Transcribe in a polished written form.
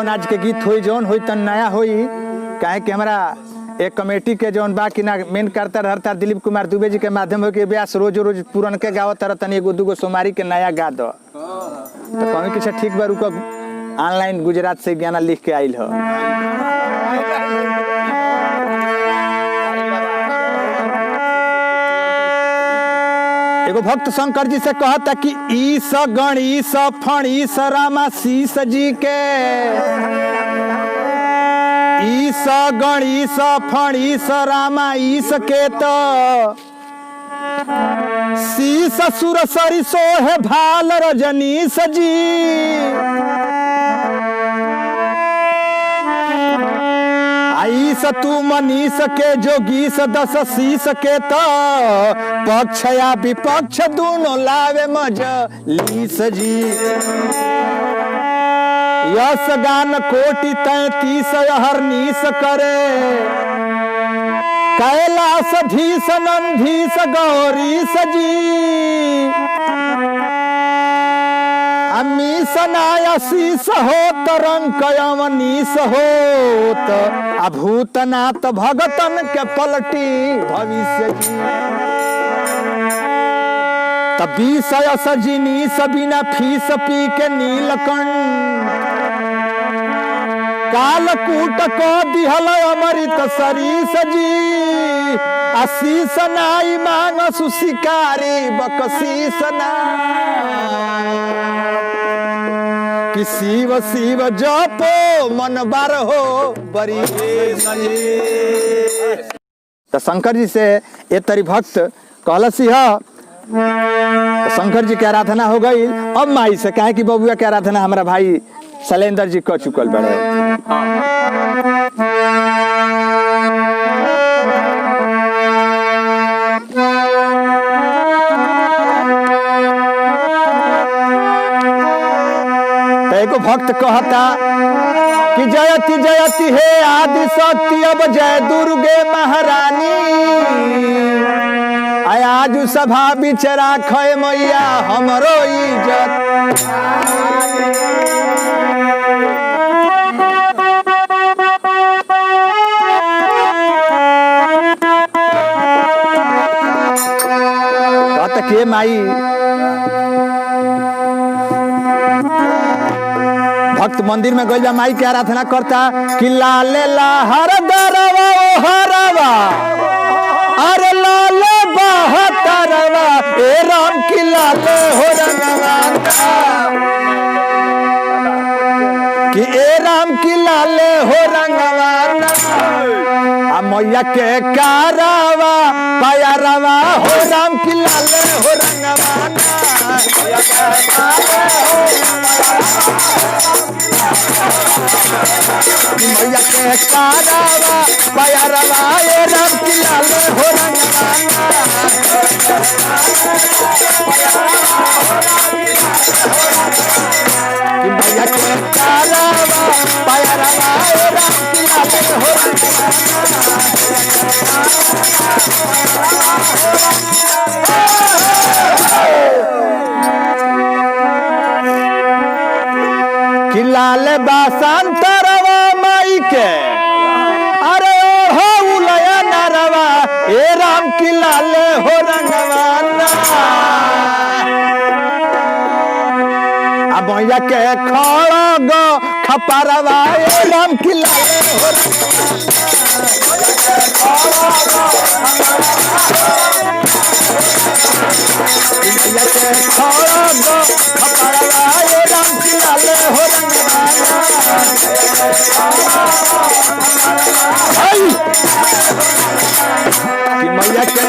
जौन आज के गीत होई जौन होई तन नया होई काहे कि हमरा एक कमेटी के जौन बा कि ना मेन करता रहता दिलीप कुमार दुबे जी के माध्यम हो के व्यास रोज रोज पुरन के गावत रह तनी एगो दूगो सोमारी के नया गा दो तो कमी किसे ठीक बा रुको ऑनलाइन गुजरात से गाना लिख के आइल हो। एगो भक्त शंकर जी से कहता कि ईस गणेश फणीस रामा शीस जी के ईस गणेश फणीस रामा ईस के तो शीस सुर सरिसो है भाल रजनीश जी आईस तू मनीष के जोगीस दस शीस के तो पक्ष या विपक्ष दोनों लावे मजलीस जी यस गान कोटि 33 हरनीस करे कैलाश धीस नंदीस गौरीश जी अमीसनायशीष होत रंकयमनीस होत अभूतनाथ भगतन के पलटी भविष्य जी तभी सयस जिनी सबिना फीस पी के नीलकंठ कालकूट को दिहल अमृत सरीस जी आशीष नाई मांग सुशिकारी बकशीस ना कि शिव शिव जपो मन बार हो बरी। तो शंकर जी से ये तरी भक्त कहलसी है तो शंकर जी की आराधना हो गई। अब माई से कहे कि बबुआ की आराधना हमारा भाई शैलेंद्र जी कर चुकल बड़े तो भक्त कहता कि जयति जयति हे आदि शक्ति अब जय दुर्गे महारानी आज सभा बिचरा खय मैया हमरो इज्जत के माई भक्त मंदिर में गइल माई के आराधना करता कि लाले हर दरवा ओ हरवा अरे लाले बहतरवा ए राम की लाले हो रंगवा कि ए राम की लाले हो रंगवा आ मैया के कारवा पायरवा हो राम की लाले हो रंगवा मैया के कारवा पायरवा ए राम की लाले हो रंगवा मैया के कारवा पायरवा ए राम की लाले हो कि लाल बासांतरवा माई के अरे हो उलया नरवा ए राम की लाले हो रंगवा अब मैया के खड़ग खपरवा ए राम की लाले हो मैया के खड़ग खपरवा ए राम की लाले हो कि मैया के